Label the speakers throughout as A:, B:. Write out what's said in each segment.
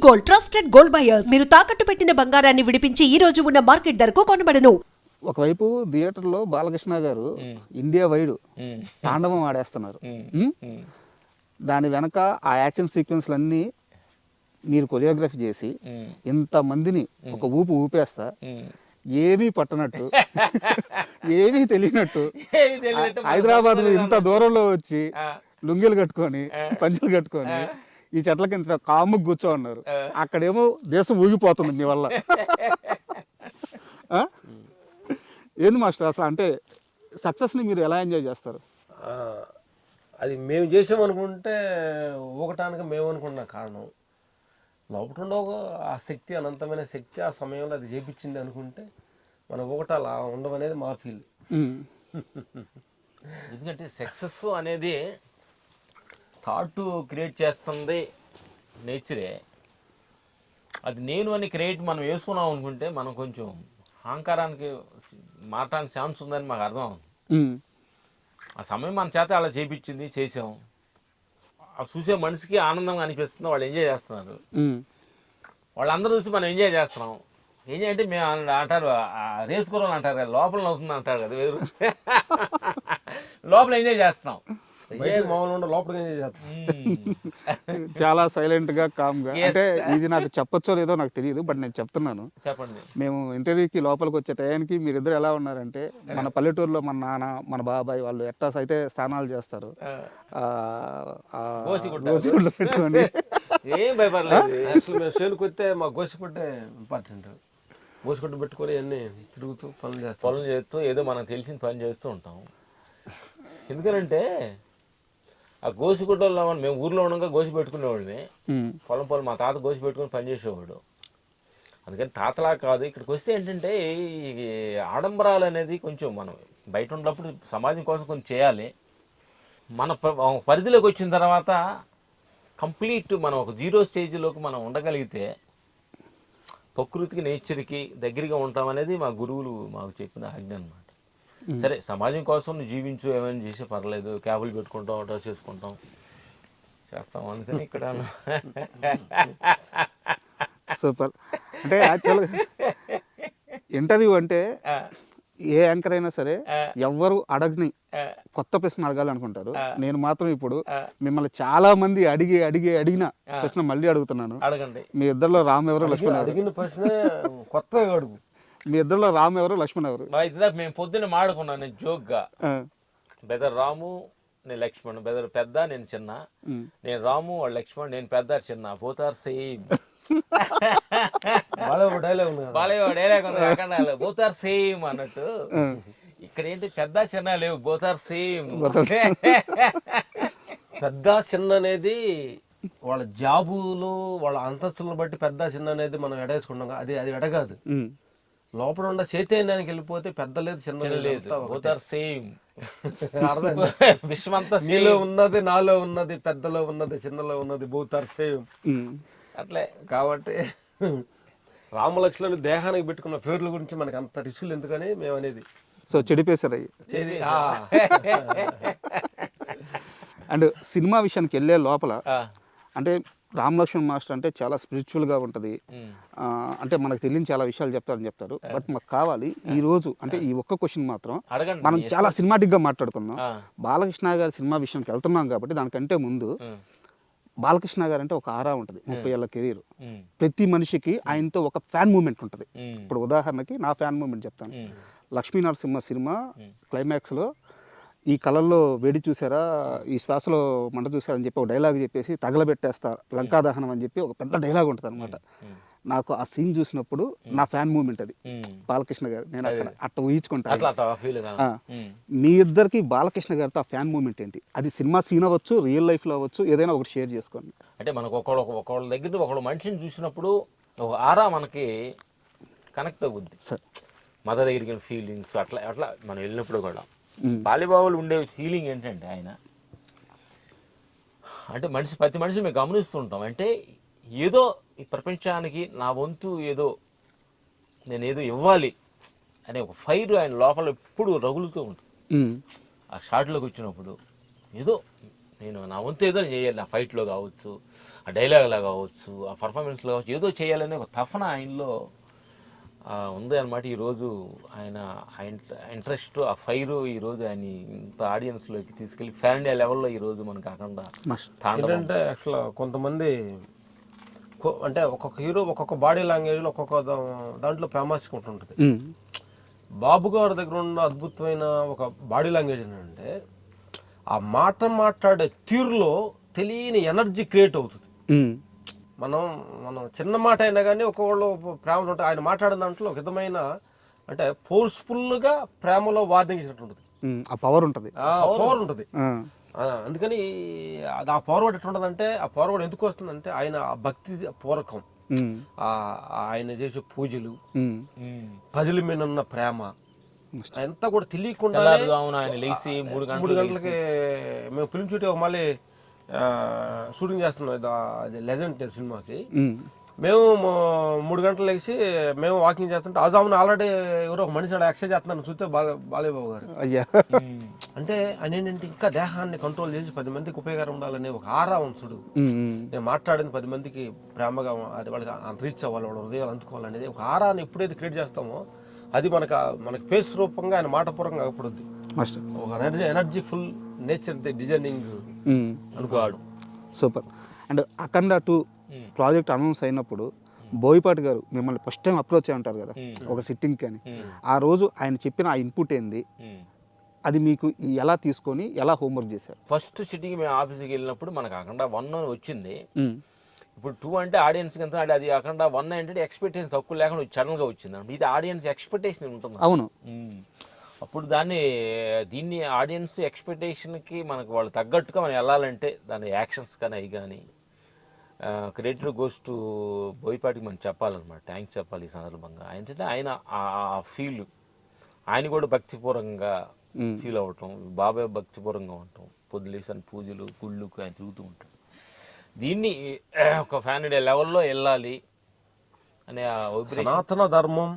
A: Gold, trusted gold buyers. మీరు తాకట్టు పెట్టిన బంగారాన్ని విడిపించి ఈ రోజు ఉన్న మార్కెట్ ధరకు కొనబడను.
B: ఒకవైపు థియేటర్లో బాలకృష్ణ గారు ఇండియా వైడ్ తాండవం ఆడేస్తున్నారు. దాని వెనక ఆ యాక్షన్ సీక్వెన్స్లన్నీ మీరు కొరియోగ్రఫీ చేసి ఇంతమందిని ఒక ఊపు ఊపేస్తా ఏమీ పట్టనట్టు ఏమీ తెలియనట్టు హైదరాబాద్ ఇంత దూరంలో వచ్చి లుంగీలు కట్టుకొని పంచెలు కట్టుకొని ఈ చెట్ల కింద కాముకు కూర్చో ఉన్నారు. అక్కడేమో దేశం ఊగిపోతుంది మీ వల్ల. ఏంది మాస్టర్ అసలు అంటే సక్సెస్ని మీరు ఎలా ఎంజాయ్ చేస్తారు?
C: అది మేము చేసామనుకుంటే ఊగటానికి మేము అనుకున్న కారణం లోపల ఒక ఆ శక్తి, అనంతమైన శక్తి ఆ సమయంలో అది చేపించింది అనుకుంటే మన ఊగటాలు ఉండవనేది మా ఫీల్.
D: ఎందుకంటే సక్సెస్ అనేది థాట్ క్రియేట్ చేస్తుంది నేచరే. అది నేను అని క్రియేట్ మనం వేసుకున్నాం అనుకుంటే మనం కొంచెం అహంకారానికి మారటానికి ఛాన్స్ ఉందని మాకు అర్థం అవుతుంది. ఆ సమయం మన చేత అలా చేపించింది, చేసాం. ఆ చూసే మనిషికి ఆనందంగా అనిపిస్తుంది, వాళ్ళు ఎంజాయ్ చేస్తున్నారు. వాళ్ళందరూ చూసి మనం ఎంజాయ్ చేస్తున్నాం. ఎంజాయ్ అంటే మేము అంటారు రేసు కూరలు అంటారు కదా, లోపల అవుతుంది అంటారు కదా, వేరు లోపల ఎంజాయ్ చేస్తున్నాం.
C: మామూలు లోపలికి ఎంజాయ్ చేస్తాం.
B: చాలా సైలెంట్ గా కామ్ గా. అంటే ఇది నాకు చెప్పొచ్చో లేదో నాకు తెలియదు, బట్ నేను చెప్తున్నాను.
D: చెప్పండి.
B: మేము ఇంటర్వ్యూకి లోపలికి వచ్చే టయానికి మీరిద్దరు ఎలా ఉన్నారంటే, మన పల్లెటూరులో మన నాన్న మన బాబాయ్ వాళ్ళు ఎట్లా అయితే స్నానాలు చేస్తారు గోసిగుడ్లు పెట్టుకొని
D: ఏం భయపడలేదు.
C: యాక్చువల్ మేము చేనుకు వస్తే మా గోసిగుడ్డే ఇంపార్టెంట్. గోసిగుడ్డ పెట్టుకొని అన్నీ తిరుగుతూ పనులు
D: చేస్తూ ఏదో మనకు తెలిసిన పని చేస్తూ ఉంటాం. ఎందుకనంటే ఆ గోసిగుడ్డలో మేము ఊర్లో ఉండగా గోసి పెట్టుకునేవాడిని. పొలం మా తాత గోసి పెట్టుకుని పనిచేసేవాడు. అందుకని తాతలా కాదు, ఇక్కడికి వస్తే ఏంటంటే ఈ ఆడంబరాలు అనేది కొంచెం మనం బయట ఉన్నప్పుడు సమాజం కోసం కొంచెం చేయాలి. మన పరిధిలోకి వచ్చిన తర్వాత కంప్లీట్ మనం ఒక జీరో స్టేజ్లోకి మనం ఉండగలిగితే ప్రకృతికి నేచర్కి దగ్గరగా ఉంటాం అనేది మా గురువులు మాకు చెప్పిన ఆజ్ఞ అనమాట. సరే సమాజం కోసం నువ్వు జీవించు, ఏమైనా చేసే పర్లేదు, క్యాబులు పెట్టుకుంటాం, డ్రెస్ చేసుకుంటాం, చేస్తాం. అందుకని ఇక్కడ
B: సూపర్. అంటే యాక్చువల్గా ఇంటర్వ్యూ అంటే ఏ యాంకర్ అయినా సరే ఎవ్వరు అడగని కొత్త ప్రశ్న అడగాలి అనుకుంటారు. నేను మాత్రం ఇప్పుడు మిమ్మల్ని చాలా మంది అడిగిన ప్రశ్న మళ్ళీ అడుగుతున్నాను.
D: అడగండి.
B: మీ ఇద్దరిలో రామ్ ఎవరు, లక్ష్మణ్
C: అడిగిన ప్రశ్న కొత్తగా అడుగు.
B: మీ ఇద్దరిలో రామ్ ఎవరు, లక్ష్మణ్ ఎవరు?
D: మేము పొద్దున్న మాడుకున్నాను నేను జోక్గా. బెదర్ రాము, నేను లక్ష్మణ్. బెదర్ పెద్ద, నేను చిన్న. నేను రాము, వాడు లక్ష్మణ్. నేను పెద్ద, చిన్న. Both are same. Both are same అన్నట్టు. ఇక్కడ ఏంటి పెద్ద చిన్న లేవు, బోత్ ఆర్ సేమ్.
C: పెద్ద చిన్న అనేది వాళ్ళ జాబులు వాళ్ళ అంతస్తులను బట్టి పెద్ద చిన్న అనేది మనం ఎడేసుకున్నాం. అది ఎడగాదు. లోపల ఉన్న చైతన్యానికి వెళ్ళిపోతే పెద్ద లేదు చిన్న లేదు,
D: బోత్ ఆర్ సేమ్.
C: విశ్వమంతా నీలో ఉన్నది, నాలో ఉన్నది, పెద్దలో ఉన్నది, చిన్నలో ఉన్నది, బోత్ ఆర్ సేమ్. అట్లే కాబట్టి రామలక్ష్మణులు దేహానికి పెట్టుకున్న పేర్ల గురించి మనకి అంత రిసులు ఎందుకని మేము అనేది.
B: సో చెడిపేశారు అయ్యి. అండ్ సినిమా విషయానికి వెళ్ళే లోపల అంటే రామ్ లక్ష్మణ్ మాస్టర్ అంటే చాలా స్పిరిచువల్గా ఉంటుంది. అంటే మనకు తెలియని చాలా విషయాలు చెప్తారు. బట్ మాకు కావాలి ఈ రోజు అంటే ఈ ఒక్క క్వశ్చన్ మాత్రం మనం చాలా సినిమాటిక్గా మాట్లాడుకుందాం. బాలకృష్ణ గారి సినిమా విషయానికి వెళ్తున్నాం కాబట్టి దానికంటే ముందు బాలకృష్ణ గారు అంటే ఒక ఆరా ఉంటుంది. 30 ఏళ్ళ కెరీర్. ప్రతి మనిషికి ఆయనతో ఒక ఫ్యాన్ మూమెంట్ ఉంటుంది. ఇప్పుడు ఉదాహరణకి నా ఫ్యాన్ మూమెంట్ చెప్తాను. లక్ష్మీ నరసింహ సినిమా క్లైమాక్స్లో ఈ కళల్లో వేడి చూసారా, ఈ శ్వాసలో మంట చూసారా అని చెప్పి ఒక డైలాగ్ చెప్పేసి తగలబెట్టేస్తా లంకా దహనం అని చెప్పి ఒక పెద్ద డైలాగ్ ఉంటుంది అనమాట. నాకు ఆ సీన్ చూసినప్పుడు నా ఫ్యాన్ మూమెంట్ అది బాలకృష్ణ గారు. నేను అట్ట ఊహించుకుంటాను. మీ ఇద్దరికి బాలకృష్ణ గారితో ఆ ఫ్యాన్ మూమెంట్ ఏంటి? అది సినిమా సీన్ అవ్వచ్చు, రియల్ లైఫ్లో అవ్వచ్చు, ఏదైనా ఒకటి షేర్ చేసుకోండి.
D: అంటే మనకు ఒకళ్ళ దగ్గర ఒకళ్ళు మనిషిని చూసినప్పుడు ఒక ఆరా మనకి కనెక్ట్ అవుద్ది. మదర్ దగ్గరికి ఫీలింగ్స్ అట్లా మనం వెళ్ళినప్పుడు కూడా బాలిబాబులు ఉండే ఫీలింగ్ ఏంటంటే ఆయన అంటే ప్రతి మనిషిని మేము గమనిస్తుంటాం. అంటే ఏదో ఈ ప్రపంచానికి నా వంతు ఏదో నేనేదో ఇవ్వాలి అనే ఒక ఫైర్ ఆయన లోపల ఎప్పుడు రగులుతూ ఉంటుంది. ఆ షాట్లోకి వచ్చినప్పుడు ఏదో నేను నా వంతు ఏదో చేయాలి, నా ఫైట్లో కావచ్చు, ఆ డైలాగ్ లాగా కావచ్చు, ఆ పర్ఫార్మెన్స్లో కావచ్చు, ఏదో చేయాలనే ఒక తపన ఆయనలో ఉంది అనమాట. ఈరోజు ఆయన ఇంట్రెస్ట్, ఆ ఫైర్ ఈరోజు ఆయన ఇంత ఆడియన్స్లోకి తీసుకెళ్ళి ఫ్యాన్ ఇండియా లెవెల్లో ఈరోజు మనకు కాకుండా తాండవం.
C: ఏంటంటే యాక్చువల్ కొంతమంది అంటే ఒక్కొక్క హీరో ఒక్కొక్క బాడీ లాంగ్వేజ్లో ఒక్కొక్క దాంట్లో ఉంటుంటుంది. బాబు గారి దగ్గర ఉన్న అద్భుతమైన ఒక బాడీ లాంగ్వేజ్ ఏంటంటే ఆ మాట్లాడే తీరులో తెలియని ఎనర్జీ క్రియేట్ అవుతుంది. మనం చిన్న మాట అయినా కానీ ఒక్కొక్కళ్ళు ప్రేమ ఉంటుంది. ఆయన మాట్లాడిన దాంట్లో ఒక విధమైన అంటే ఫోర్స్ఫుల్గా ప్రేమలో వార్నింగ్ ఇచ్చినట్టు ఉంటుంది.
B: ఆ పవర్ ఉంటుంది,
C: పవర్ ఉంటుంది. అందుకని ఆ పవర్ ఎట్లా ఉంటుందంటే, ఆ పవర్ ఎందుకు వస్తుందంటే ఆయన భక్తి పూర్వకం, ఆయన చేసే పూజలు, ప్రజల మీద ఉన్న ప్రేమ అంతా కూడా తెలియకుండా
D: ఆయన లేచి 3
C: గంటలకి మేము ఫిల్మ్ షూట్ మళ్ళీ షూటింగ్ చేస్తున్నాం లెజెండ్ సినిమాకి. మేము 3 గంటలు లేచి మేము వాకింగ్ చేస్తుంటే అజామున ఆల్రెడీ ఎవరో ఒక మనిషి ఎక్సర్సైజ్ చేస్తున్నాను చూస్తే బాలేబాబు గారు. అంటే ఆయన ఏంటంటే ఇంకా దేహాన్ని కంట్రోల్ చేసి 10 మందికి ఉపయోగకరం ఉండాలనే ఒక ఆరా ఉంచుడు. నేను మాట్లాడింది 10 మందికి ప్రేమగా అది వాళ్ళకి రీచ్ అవ్వాలి, వాళ్ళ హృదయాలు అందుకోవాలనేది ఒక ఆరాన్ని ఎప్పుడైతే క్రియేట్ చేస్తామో అది మనకి ఫేస్ రూపంగా ఆయన మాటపూర్వకంగా అప్పుడుద్ది. ఒక ఎనర్జీ ఫుల్ నేచర్ డిజైనింగ్ అనుకోవాడు.
B: Super. And Akhanda 2 project announce అయినప్పుడు బోయపాటి గారు మిమ్మల్ని ఫస్ట్ టైం అప్రోచ్ అయి ఉంటారు కదా ఒక సిట్టింగ్కి అని. ఆ రోజు ఆయన చెప్పిన ఆ ఇన్పుట్ ఏంది, అది మీకు ఎలా తీసుకొని ఎలా హోంవర్క్ చేశారు?
D: ఫస్ట్ సిట్టింగ్ మేము ఆఫీస్కి వెళ్ళినప్పుడు మనకు అఖండ 1 వచ్చింది. ఇప్పుడు 2 అంటే ఆడియన్స్కి ఎంత అంటే అది అఖండ 1 ఏంటంటే ఎక్స్పెక్టేషన్ తక్కువ లేకుండా ఛానల్గా వచ్చింది అంటే ఇది ఆడియన్స్ ఎక్స్పెక్టేషన్ ఉంటుంది.
B: అవును.
D: అప్పుడు దీన్ని ఆడియన్స్ ఎక్స్పెక్టేషన్కి మనకు వాళ్ళు తగ్గట్టుగా మనం వెళ్ళాలంటే దాని యాక్షన్స్ కానీ అవి కానీ క్రియేటివ్ గోస్ టు బోయపాటికి మనం చెప్పాలన్నమాట. థ్యాంక్స్ చెప్పాలి ఈ సందర్భంగా. ఏంటంటే ఆయన ఆ ఫీల్, ఆయన కూడా భక్తిపూర్వకంగా ఫీల్ అవ్వటం, బాబాయ్ భక్తిపూర్వకంగా ఉండటం, పొద్దులేసిన పూజలు గుళ్ళకు ఆయన తిరుగుతూ ఉంటాడు. దీన్ని ఒక ఫ్యాన్ ఇండియా లెవెల్లో వెళ్ళాలి అనే
C: సనాతన ధర్మం,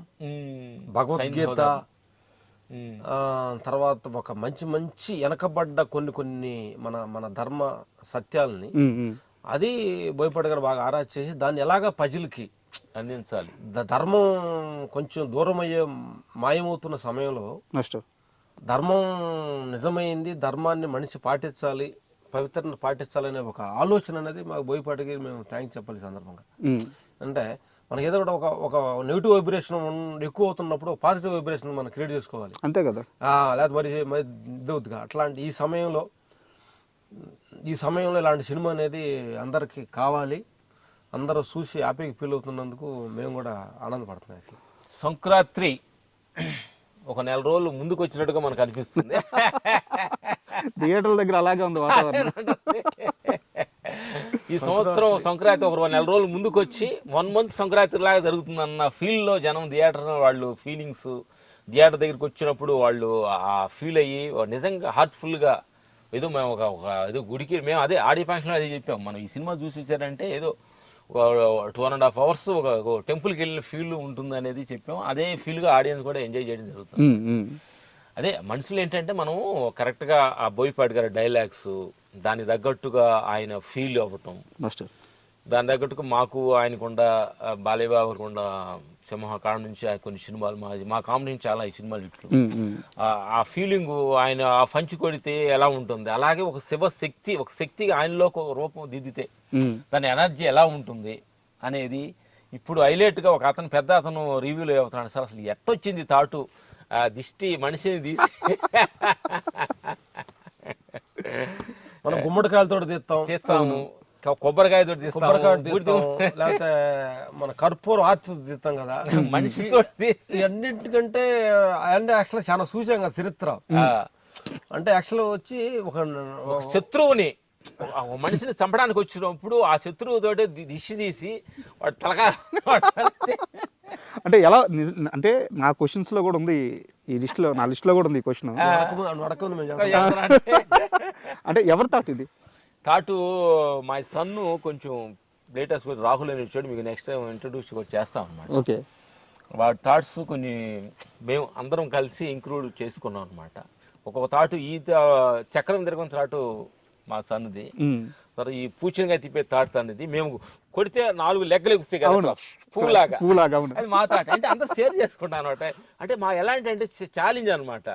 C: భగవద్గీత, తర్వాత ఒక మంచి వెనకబడ్డ కొన్ని మన ధర్మ సత్యాలని అది బోయపాటి గారు బాగా ఆరాధన చేసి దాన్ని ఎలాగా ప్రజలకి
D: అందించాలి.
C: ధర్మం కొంచెం దూరం అయ్యే మాయమవుతున్న సమయంలో ధర్మం నిజమైంది, ధర్మాన్ని మనిషి పాటించాలి, పవిత్రను పాటించాలనే ఒక ఆలోచన అనేది మాకు బోయపాటికి మేము థ్యాంక్స్ చెప్పాలి ఈ సందర్భంగా. అంటే మనకి ఏదో కూడా ఒక నెగిటివ్ వైబ్రేషన్ ఎక్కువ అవుతున్నప్పుడు పాజిటివ్ వైబ్రేషన్ మనం క్రియేట్ చేసుకోవాలి,
B: అంతే కదా.
C: లేకపోతే మరి ఇదవుద్దిగా అట్లాంటి ఈ సమయంలో ఇలాంటి సినిమా అనేది అందరికీ కావాలి, అందరూ చూసి హ్యాపీగా ఫీల్ అవుతున్నందుకు మేము కూడా ఆనందపడుతున్నాం. ఇట్లా
D: సంక్రాంతి ఒక 4 రోజులు ముందుకు వచ్చినట్టుగా మనకు అనిపిస్తుంది.
B: థియేటర్ల దగ్గర అలాగే ఉంది వాతావరణం.
D: ఈ సంవత్సరం సంక్రాంతి ఒక 4 రోజులు ముందుకు వచ్చి 1 మంత్ సంక్రాంతి లాగా జరుగుతుంది అన్న ఫీల్లో జనం థియేటర్ వాళ్ళు ఫీలింగ్స్ థియేటర్ దగ్గరికి వచ్చినప్పుడు వాళ్ళు ఆ ఫీల్ అయ్యి నిజంగా హార్ట్ఫుల్గా ఏదో మేము ఒక ఏదో గుడికి మేము అదే ఆడియో ఫంక్షన్లో అదే చెప్పాం. మనం ఈ సినిమా చూసేసారంటే ఏదో 2.5 hours ఒక టెంపుల్కి వెళ్ళిన ఫీల్ ఉంటుంది అనేది చెప్పాం. అదే ఫీల్గా ఆడియన్స్ కూడా ఎంజాయ్ చేయడం జరుగుతుంది. అదే మనుషులు ఏంటంటే మనం కరెక్ట్గా ఆ బోయపాటి గారి డైలాగ్స్ దానికి తగ్గట్టుగా ఆయన ఫీల్ అవ్వటం, దాని తగ్గట్టుగా మాకు ఆయనకుండా బాలేబాబుకుండా సింహకాండ నుంచి కొన్ని సినిమాలు మా కాంబినేషన్ చాలా ఈ సినిమాలు ఇట్లు ఆ ఫీలింగ్ ఆయన ఆ పంచి కొడితే ఎలా ఉంటుంది, అలాగే ఒక శివశక్తి ఒక శక్తి ఆయనలో ఒక రూపం దిద్దితే దాని ఎనర్జీ ఎలా ఉంటుంది అనేది ఇప్పుడు హైలైట్గా ఒక పెద్ద అతను రివ్యూలో అవుతున్నాడు. సార్ అసలు ఎట్టొచ్చింది థాటు, దిష్టి మనిషిని తీసి
C: మనం గుమ్మడికాయలతో తీస్తాము,
D: కొబ్బరికాయతో తీస్తాము,
C: లేకపోతే మన కర్పూరం ఆర్తి తీస్తాం కదా
D: మనిషితో.
C: అన్నింటికంటే అంటే యాక్చువల్ చాలా చూసాం కదా చరిత్ర. అంటే యాక్చువల్ వచ్చి ఒక
D: శత్రువుని మనిషిని చంపడానికి వచ్చినప్పుడు ఆ శత్రువుతోటి దిష్టి తీసి వాడు తలగా
B: అంటే ఎలా అంటే నా క్వశ్చన్స్ లో కూడా ఉంది ఈ లిస్ట్లో, నా లిస్ట్లో కూడా ఉంది ఈ క్వశ్చన్. అంటే ఎవరు థాట్ ఇది?
D: థాటు మా సన్ను కొంచెం లేటెస్ట్ రాహుల్ అని వచ్చాడు, మీకు నెక్స్ట్ టైం ఇంట్రడ్యూస్ కూడా చేస్తాం అనమాట.
B: ఓకే.
D: వాడి థాట్స్ కొన్ని మేము అందరం కలిసి ఇంక్లూడ్ చేసుకున్నాం అనమాట. ఒక్కొక్క థాటు ఈ చక్రం తిరగని థాటు మా సన్నుది.
B: ఉమ్.
D: తర్వాత ఈ పూచనగా తిప్పే తాడు తన్నది. మేము కొడితే 4 లెగ్గలు ఎగుస్తాయి కదా పూలాగా,
B: పూలాగా అవును.
D: అది మా తాట. అంటే అంతా షేర్ చేసుకుంటాం అనమాట. అంటే మా ఎలాంటి అంటే ఛాలెంజ్ అనమాట.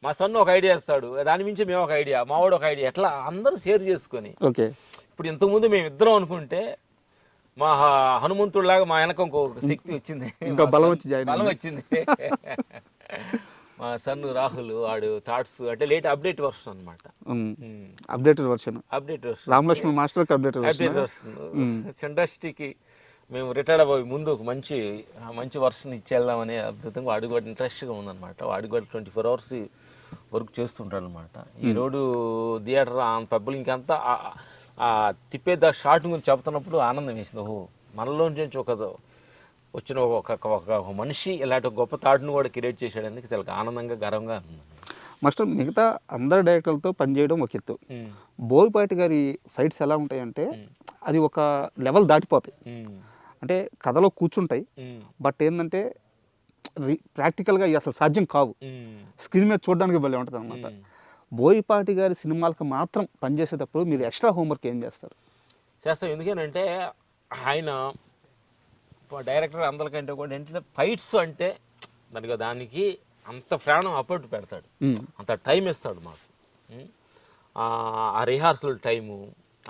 D: మా సన్ను ఒక ఐడియా ఇస్తాడు, దాని మించి మేము ఒక ఐడియా, మా వాడు ఒక ఐడియా, ఎట్లా అందరూ షేర్ చేసుకొని.
B: ఓకే.
D: ఇప్పుడు ఇంతకుముందు మేము ఇద్దరం అనుకుంటే మా హనుమంతుడిలాగా మా వెనక ఇంకొక శక్తి వచ్చింది,
B: ఇంకా బలం వచ్చి
D: బలం వచ్చింది. మా సన్ను రాహుల్ వాడు థాట్స్ అంటే లేట్ అప్డేట్ వర్షన్ అనమాట.
B: Updated version.
D: Update version
B: Ramalakshman master updated
D: update version. ఇండస్ట్రీకి మేము రిటైర్డ్ అవ్వబోయి ముందు ఒక మంచి వర్షన్ ఇచ్చేద్దామని అద్భుతంగా వాడు కూడా ఇంట్రెస్ట్గా ఉందన్నమాట. వాడు కూడా 24 hours వర్క్ చేస్తుంటాడు అనమాట. ఈ రోడ్డు థియేటర్ పబ్బులు ఇంకంతా ఆ తిప్పేదా షార్ట్ గురించి చెప్తున్నప్పుడు ఆనందం వేసింది. ఓహో, మనలోంచి వచ్చిన ఒక మనిషి ఇలాంటి గొప్ప థాట్ను కూడా క్రియేట్ చేశాడని చాలా ఆనందంగా గర్వంగా ఉంది.
B: మాస్టర్ మిగతా అందరు డైరెక్టర్లతో పనిచేయడం ఒక ఎత్తు. బోయపాటి గారి ఫైట్స్ ఎలా ఉంటాయంటే అది ఒక లెవెల్ దాటిపోతాయి. అంటే కథలో కూర్చుంటాయి, బట్ ఏంటంటే ప్రాక్టికల్గా అసలు సాధ్యం కావు. స్క్రీన్ మీద చూడడానికి భలే ఉంటుంది అనమాట. బోయపాటి గారి సినిమాలకు మాత్రం పనిచేసేటప్పుడు మీరు ఎక్స్ట్రా హోంవర్క్ ఏం చేస్తారు?
D: చేస్తాం. ఎందుకంటే ఆయన డైరెక్టర్ అందరికంటే కూడా ఏంటంటే ఫైట్స్ అంటే దానికి అంత ప్రాణం అప్పట్టు పెడతాడు, అంత టైం ఇస్తాడు మాకు. ఆ రిహార్సల్ టైము,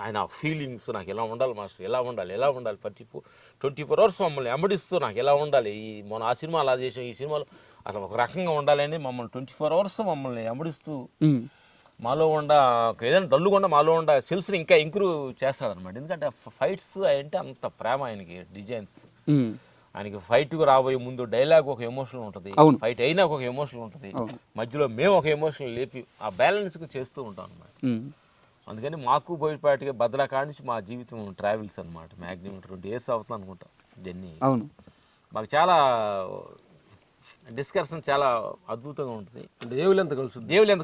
D: ఆయన ఫీలింగ్స్, నాకు ఎలా ఉండాలి మాస్టర్, ఎలా ఉండాలి ప్రతి 24 hours మమ్మల్ని వెంబడిస్తూ నాకు ఎలా ఉండాలి, మొన్న ఆ సినిమా అలా చేసాం, ఈ సినిమాలో అసలు ఒక రకంగా ఉండాలని మమ్మల్ని 24 hours మమ్మల్ని వెంబడిస్తూ మాలో ఏదైనా డల్లుకుండా మాలో సెల్స్ని ఇంకా ఇంప్రూవ్ చేస్తాడనమాట. ఎందుకంటే ఫైట్స్ అంటే అంత ప్రేమ ఆయనకి. డిజైన్స్ ఆయనకి ఫైట్కు రాబోయే ముందు డైలాగ్ ఒక ఎమోషన్ ఉంటుంది, ఫైట్ అయినా ఒక ఎమోషన్ ఉంటుంది, మధ్యలో మేము ఒక ఎమోషన్ లేపి ఆ బ్యాలెన్స్కి చేస్తూ ఉంటాం అనమాట. అందుకని మాకు బోయపాటిగా భద్రా కాడి నుంచి మా జీవితం ట్రావెల్స్ అనమాట. మ్యాక్సిమం 20 years అవుతుంది అనుకుంటా జర్నీ.
B: అవును.
D: మాకు చాలా డిస్కషన్ చాలా అద్భుతంగా ఉంటుంది.
C: దేవుళ్ళు ఎంత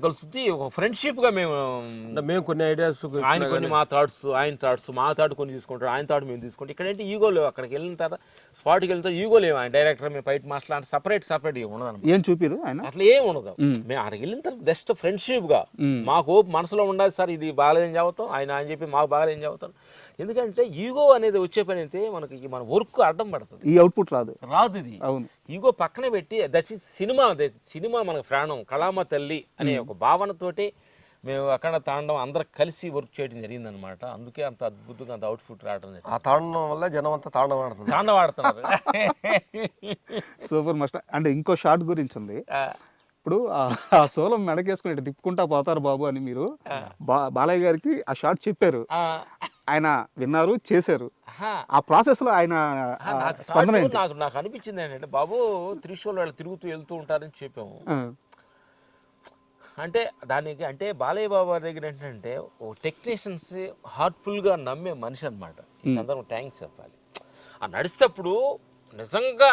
D: కలుస్తుంది ఒక ఫ్రెండ్షిప్గా మేము
C: కొన్ని ఐడియాస్,
D: ఆయన కొన్ని మా థాట్స్, ఆయన థాట్స్, మా థాట్ కొన్ని తీసుకుంటారు, ఆయన థాట్ మేము తీసుకుంటాం. ఇక్కడంటే ఈగో లేవు. అక్కడికి వెళ్ళిన తర్వాత స్పాట్కి వెళ్తే ఈగో లేవు. ఆయన డైరెక్టర్, మేము ఫైట్ మాస్టర్ అంటే సపరేట్ ఉండదు.
B: ఏం చూపిరు ఆయన
D: అట్లా ఏం ఉండదు. మేము అక్కడికి వెళ్ళిన తర్వాత జస్ట్ ఫ్రెండ్షిప్గా మాకు మనసులో ఉండాలి సార్, ఇది బాగాలేదని చదువుతాం, ఆయన చెప్పి మాకు బాగాలేని చదువుతాం. ఎందుకంటే ఈగో అనేది వచ్చే పని అయితే మనకి మన వర్క్ అడ్డం పడుతుంది,
B: ఈ అవుట్పుట్ రాదు. ఇది
D: అవును. ఈగో పక్కనే పెట్టి దట్ ఈస్ సినిమా మనకు ప్రాణం, కళామ తల్లి అనే ఒక భావనతోటి మేము అక్కడ తాండవం అందరూ కలిసి వర్క్ చేయడం జరిగిందనమాట. అందుకే అంత అద్భుతంగా అంత అవుట్పుట్ రావడం జరిగింది.
C: ఆ తాండవం వల్ల జనం అంతా
D: తాండవాడుతున్నారు.
B: Super master. అంటే ఇంకో షార్ట్ గురించి ఉంది. ఇప్పుడు ఆ సోలం మెడకేసుకుని ఇటు తిప్పుకుంటా పోతారు బాబు అని మీరు బాలయ్య గారికి ఆ షార్ట్ చెప్పారు, ఆయన విన్నారు, చేశారు. ఆ ప్రాసెస్ లో ఆయన స్పందన
D: నాకు అనిపించింది ఏంటంటే, బాబు త్రిశూల్ వాళ్ళు తిరుగుతూ వెళ్తూ ఉంటారని చెప్పాము. అంటే దానికి అంటే బాలయ్య బాబు గారి దగ్గర ఏంటంటే ఓ టెక్నీషియన్స్ హార్ట్ఫుల్గా నమ్మే మనిషి అనమాట. ఈ సందర్భం థ్యాంక్స్ చెప్పాలి. ఆ నడిచేటప్పుడు నిజంగా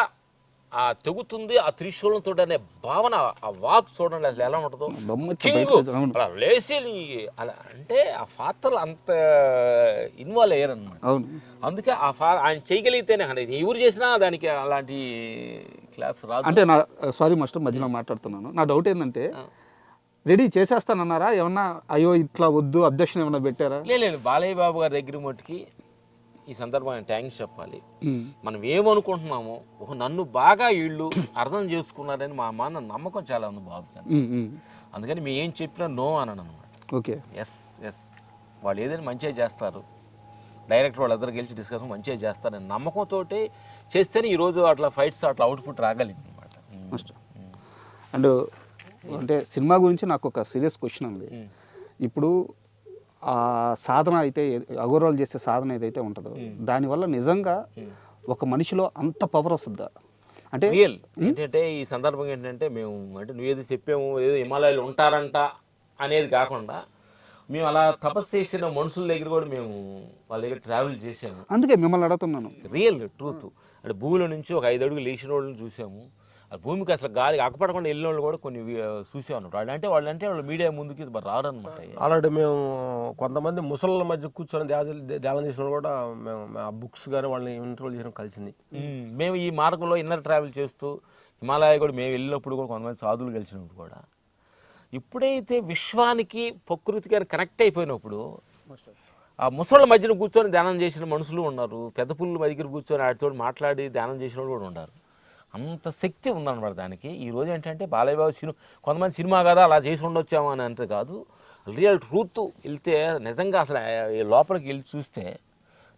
D: ఆ తెగుతుంది, ఆ త్రిశూలంతో అనే భావన, ఆ వాక్ చూడండి అసలు ఎలా ఉంటుందో. అలా లేచి అలా అంటే ఆ పాత్రలు అంత ఇన్వాల్వ్ అయ్యారనమాట. అందుకే ఆయన చేయగలిగితేనే ఎవరు చేసినా దానికి అలాంటి క్లాప్స్ రాదు.
B: అంటే సారీ మాస్టర్, మధ్యలో మాట్లాడుతున్నాను. నా డౌట్ ఏంటంటే, రెడీ చేసేస్తానన్నారా, ఏమన్నా అయ్యో ఇట్లా వద్దు అబ్జెక్షన్ ఏమన్నా పెట్టారా?
D: లేదు, బాలయ్య బాబు గారి దగ్గర మట్టుకి ఈ సందర్భంగా థ్యాంక్స్ చెప్పాలి. మనం ఏమనుకుంటున్నామో నన్ను బాగా వీళ్ళు అర్థం చేసుకున్నారని మా నమ్మకం చాలా ఉంది బాబు గారు. అందుకని మేము ఏం చెప్పినా నో అన్నాను అనమాట.
B: ఓకే,
D: ఎస్ వాళ్ళు ఏదైనా మంచిగా చేస్తారు, డైరెక్టర్ వాళ్ళందరూ గెలిచి డిస్కషన్ మంచిగా చేస్తారని నమ్మకంతో చేస్తేనే ఈరోజు అట్లా ఫైట్స్ అట్లా అవుట్పుట్ రాగలిగింది అనమాట.
B: అండ్ అంటే సినిమా గురించి నాకు ఒక సీరియస్ క్వశ్చన్ ఉంది. ఇప్పుడు ఆ సాధన అయితే అగోరాలు చేసే సాధన ఏదైతే ఉంటుందో దానివల్ల నిజంగా ఒక మనిషిలో అంత పవర్ వస్తుందా? అంటే
D: రియల్ ఏంటంటే ఈ సందర్భంగా ఏంటంటే మేము అంటే నువ్వేది చెప్పాము ఏదో హిమాలయాలు ఉంటారంట అనేది కాకుండా మేము అలా తపస్సు చేసిన మనుషుల దగ్గర కూడా మేము వాళ్ళ దగ్గర ట్రావెల్ చేసాము.
B: అందుకే మిమ్మల్ని అడుగుతున్నాను.
D: రియల్ ట్రూత్ అంటే భూమిలో నుంచి ఒక 5 అడుగులు లేచిన వాళ్ళని చూసాము. ఆ భూమికి అసలు గాలి అక్కపడకుండా వెళ్ళిన వాళ్ళు కూడా కొన్ని చూసేవాళ్ళు. వాళ్ళంటే వాళ్ళు మీడియా ముందుకి రారనమాట.
C: ఆల్రెడీ మేము కొంతమంది ముసళ్ళ మధ్య కూర్చొని ధ్యానం చేసిన కూడా మేము ఆ బుక్స్ కానీ వాళ్ళని ఇంటర్వ్యూ చేయడం కలిసింది.
D: మేము ఈ మార్గంలో ఇన్నర్ ట్రావెల్ చేస్తూ హిమాలయ కూడా మేము వెళ్ళినప్పుడు కూడా కొంతమంది సాధువులు కలిసినప్పుడు కూడా ఎప్పుడైతే విశ్వానికి ప్రకృతికి కనెక్ట్ అయిపోయినప్పుడు ఆ ముసళ్ళ మధ్యన కూర్చొని ధ్యానం చేసిన మనుషులు ఉన్నారు, పెద్ద పుల్ల దగ్గర కూర్చొని వాటితో మాట్లాడి ధ్యానం చేసిన వాళ్ళు కూడా ఉన్నారు. అంత శక్తి ఉందన్నమాట దానికి. ఈరోజు ఏంటంటే బాలయ్య బాబు కొంతమంది సినిమా కదా అలా చేసి ఉండొచ్చాము అని అంతే కాదు, రియల్ ట్రూత్ వెళ్తే నిజంగా అసలు లోపలికి వెళ్ళి చూస్తే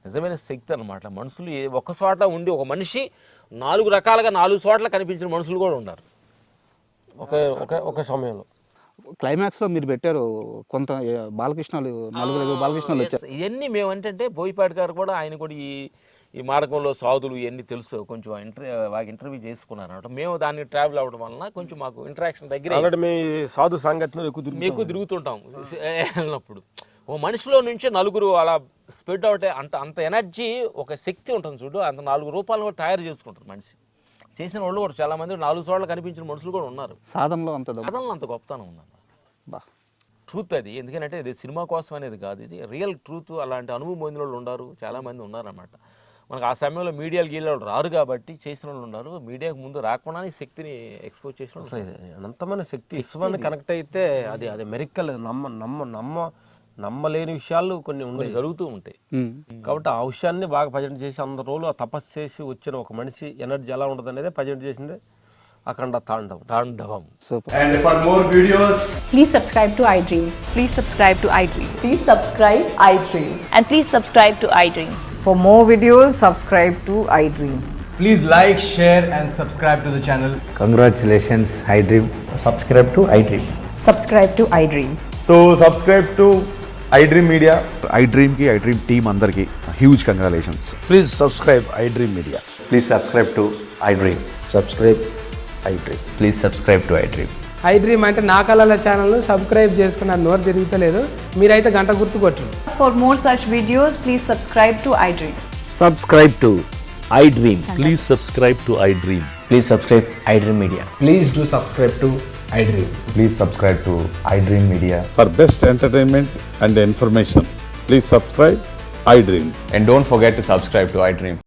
D: నిజమైన శక్తి అనమాట. మనుషులు ఒక చోట ఉండి ఒక మనిషి 4 రకాలుగా 4 చోట్ల కనిపించిన మనుషులు కూడా ఉన్నారు
C: ఒక సమయంలో.
B: క్లైమాక్స్లో మీరు పెట్టారు కొంత బాలకృష్ణలు, 4 బాలకృష్ణలు వచ్చారు.
D: ఇవన్నీ మేము ఏంటంటే బోయపాటి గారు కూడా ఆయన కూడా ఈ మార్గంలో సాధులు ఇవన్నీ తెలుసు, కొంచెం ఇంటర్వ్యూ చేసుకున్నారు అనమాట. మేము దాన్ని ట్రావెల్ అవ్వడం వలన కొంచెం మాకు ఇంటరాక్షన్ దగ్గర
C: ఆల్రెడీ మేము సాధు సంగతిలో ఎక్కువ
D: తిరుగుతుంటాం వెళ్ళినప్పుడు. ఓ మనిషిలో నుంచి 4 అలా స్ప్రెడ్ అవుతాయి. అంత ఎనర్జీ, ఒక శక్తి ఉంటుంది చూడు, అంత 4 రూపాయలు కూడా తయారు చేసుకుంటారు మనిషి. చేసిన వాళ్ళు కూడా చాలామంది 4 చోట్ల కనిపించిన మనుషులు కూడా ఉన్నారు.
B: సాధనలో అంత
D: గొప్పతనం ఉందన్నమాట.
B: బా
D: ట్రూత్ అది. ఎందుకంటే ఇది సినిమా కోసం అనేది కాదు, ఇది రియల్ ట్రూత్. అలాంటి అనుభవం పొందిన వాళ్ళు ఉన్నారు, చాలామంది ఉన్నారన్నమాట. మనకు ఆ సమయంలో మీడియాలు గీళ్ళు రారు కాబట్టి చేసిన వాళ్ళు ఉన్నారు. మీడియాకు ముందు రాకుండా ఈ శక్తిని ఎక్స్పోజ్ చేసిన
C: అనంతమైన శక్తి విశ్వాన్ని కనెక్ట్ అయితే అది మెరికల్. నమ్మలేని విషయాలు కొన్ని
D: జరుగుతూ ఉంటాయి.
C: కాబట్టి ఆ విషయాన్ని బాగా ప్రజెంట్ చేసి, అందరు రోజులు ఆ తపస్సు చేసి వచ్చిన ఒక మనిషి ఎనర్జీ ఎలా ఉంటుంది అనేది ప్రజెంట్ చేసిందే అఖండ తాండవం.
B: Super.
E: And for more videos,
F: Please subscribe to iDream.
G: Please subscribe to iDream.
F: Please subscribe iDream.
G: And please subscribe to iDream.
H: For more videos, subscribe to iDream.
E: please like, share and subscribe to the channel.
I: Congratulations, iDream.
E: Subscribe to iDream.
H: Subscribe to iDream.
E: So subscribe to iDream Media.
I: iDream ki iDream team andarki huge congratulations.
J: Please subscribe iDream Media.
I: Please subscribe to iDream.
J: Subscribe iDream.
I: Please subscribe to iDream.
K: iDream అంటే నా కళల channel subscribe చేసుకున్న నోరు తిరుగుతలేదు, మీరైతే గంట గుర్తు కొట్టండి.
G: For more such videos, please subscribe to iDream.
L: Subscribe to iDream. Please subscribe to iDream.
I: Please subscribe iDream Media.
E: Please do subscribe to iDream.
I: Please subscribe to iDream Media.
J: For best entertainment and information, please subscribe iDream.
I: And don't forget to subscribe to iDream.